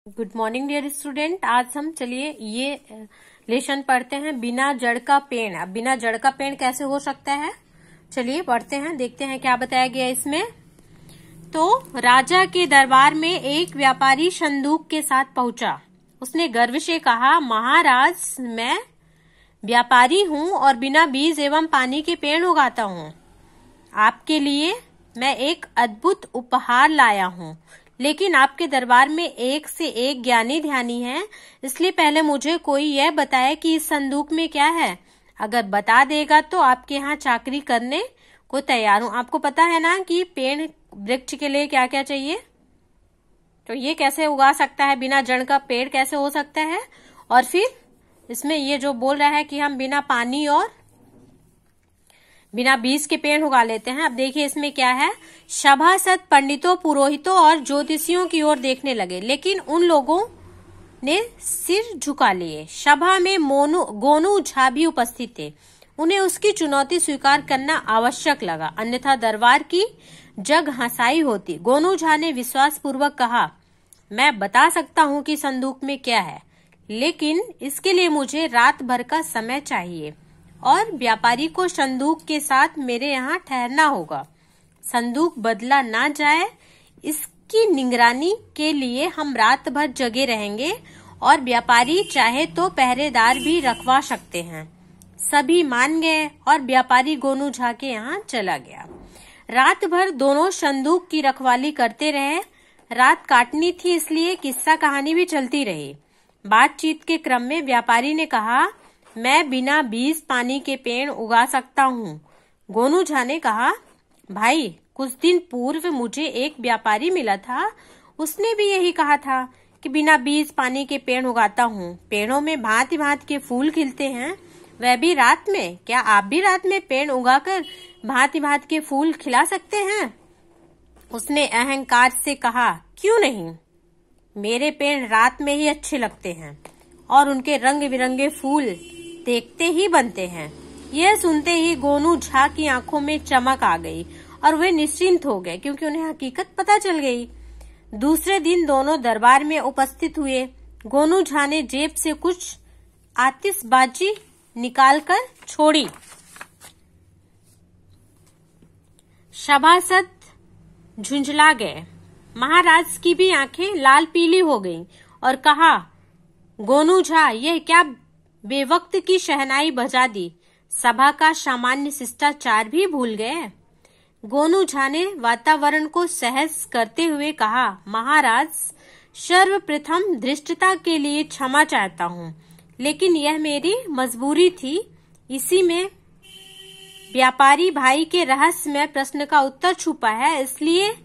Good morning dear student. आज हम चलिए ये लेसन पढ़ते हैं, बिना जड़ का पेड़। अब बिना जड़ का पेड़ कैसे हो सकता है, चलिए पढ़ते हैं, देखते हैं क्या बताया गया इसमें। तो राजा के दरबार में एक व्यापारी संदूक के साथ पहुंचा। उसने गर्व से कहा, महाराज, मैं व्यापारी हूँ और बिना बीज एवं पानी के पेड़ उगाता हूँ। आपके लिए मैं एक अद्भुत उपहार लाया हूँ, लेकिन आपके दरबार में एक से एक ज्ञानी ध्यानी हैं, इसलिए पहले मुझे कोई यह बताए कि इस संदूक में क्या है। अगर बता देगा तो आपके यहाँ चाकरी करने को तैयार हूँ। आपको पता है ना कि पेड़ वृक्ष के लिए क्या क्या चाहिए, तो ये कैसे उगा सकता है, बिना जड़ का पेड़ कैसे हो सकता है। और फिर इसमें ये जो बोल रहा है कि हम बिना पानी और बिना बीज के पेड़ उगा लेते हैं। अब देखिए इसमें क्या है। सभासद पंडितों, पुरोहितों और ज्योतिषियों की ओर देखने लगे, लेकिन उन लोगों ने सिर झुका लिए। सभा में गोनू झा भी उपस्थित थे। उन्हें उसकी चुनौती स्वीकार करना आवश्यक लगा, अन्यथा दरबार की जग हंसाई होती। गोनू झा ने विश्वास पूर्वक कहा, मैं बता सकता हूँ कि संदूक में क्या है, लेकिन इसके लिए मुझे रात भर का समय चाहिए और व्यापारी को संदूक के साथ मेरे यहाँ ठहरना होगा। संदूक बदला ना जाए, इसकी निगरानी के लिए हम रात भर जगे रहेंगे और व्यापारी चाहे तो पहरेदार भी रखवा सकते हैं। सभी मान गए और व्यापारी गोनू झा के यहाँ चला गया। रात भर दोनों संदूक की रखवाली करते रहे। रात काटनी थी, इसलिए किस्सा कहानी भी चलती रही। बातचीत के क्रम में व्यापारी ने कहा, मैं बिना बीज पानी के पेड़ उगा सकता हूँ। गोनू झा ने कहा, भाई, कुछ दिन पूर्व मुझे एक व्यापारी मिला था, उसने भी यही कहा था कि बिना बीज पानी के पेड़ उगाता हूँ। पेड़ों में भांति भांति के फूल खिलते हैं, वह भी रात में। क्या आप भी रात में पेड़ उगाकर भांति भांति के फूल खिला सकते हैं? उसने अहंकार से कहा, क्यों नहीं, मेरे पेड़ रात में ही अच्छे लगते हैं और उनके रंग बिरंगे फूल देखते ही बनते हैं। यह सुनते ही गोनू झा की आंखों में चमक आ गई और वे निश्चिंत हो गए, क्योंकि उन्हें हकीकत पता चल गई। दूसरे दिन दोनों दरबार में उपस्थित हुए। गोनू झा ने जेब से कुछ आतिशबाजी निकालकर छोड़ी। सभासद झुंझला गए। महाराज की भी आंखें लाल पीली हो गईं और कहा, गोनू झा, यह क्या बेवक्त की शहनाई बजा दी, सभा का सामान्य शिष्टाचार भी भूल गए। गोनू झा ने वातावरण को सहज करते हुए कहा, महाराज, सर्वप्रथम धृष्टता के लिए क्षमा चाहता हूँ, लेकिन यह मेरी मजबूरी थी। इसी में व्यापारी भाई के रहस्यमय प्रश्न का उत्तर छुपा है, इसलिए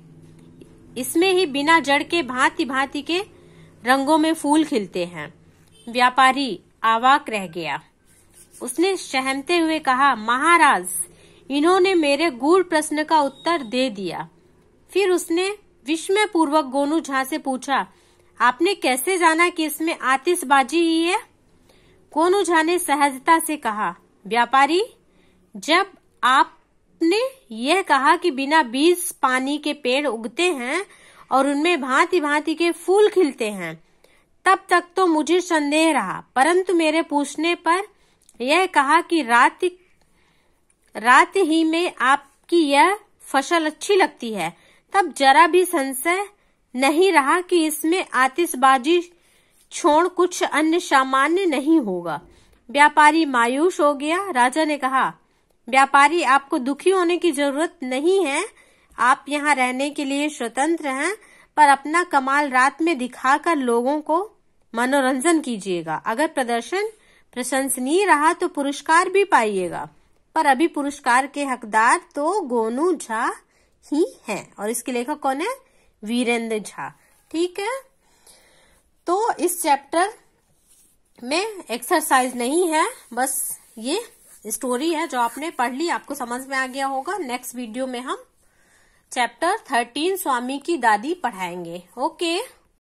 इसमें ही बिना जड़ के भांति भांति के रंगों में फूल खिलते हैं। व्यापारी अवाक रह गया। उसने सहमते हुए कहा, महाराज, इन्होंने मेरे गूढ़ प्रश्न का उत्तर दे दिया। फिर उसने विस्मय पूर्वक गोनू झा से पूछा, आपने कैसे जाना कि इसमें आतिशबाजी ही है? गोनू झा ने सहजता से कहा, व्यापारी, जब आपने यह कहा कि बिना बीज पानी के पेड़ उगते हैं और उनमें भांति भांति के फूल खिलते हैं, तब तक तो मुझे संदेह रहा, परंतु मेरे पूछने पर यह कहा कि रात ही में आपकी यह फसल अच्छी लगती है, तब जरा भी संशय नहीं रहा कि इसमें आतिशबाजी छोड़ कुछ अन्य सामान्य नहीं होगा। व्यापारी मायूस हो गया। राजा ने कहा, व्यापारी, आपको दुखी होने की जरूरत नहीं है, आप यहाँ रहने के लिए स्वतंत्र हैं, पर अपना कमाल रात में दिखाकर लोगों को मनोरंजन कीजिएगा। अगर प्रदर्शन प्रशंसनीय रहा तो पुरस्कार भी पाइएगा, पर अभी पुरस्कार के हकदार तो गोनू झा ही हैं। और इसके लेखक कौन है? वीरेंद्र झा। ठीक है, तो इस चैप्टर में एक्सरसाइज नहीं है, बस ये स्टोरी है जो आपने पढ़ ली, आपको समझ में आ गया होगा। नेक्स्ट वीडियो में हम चैप्टर 13 स्वामी की दादी पढ़ाएंगे। ओके।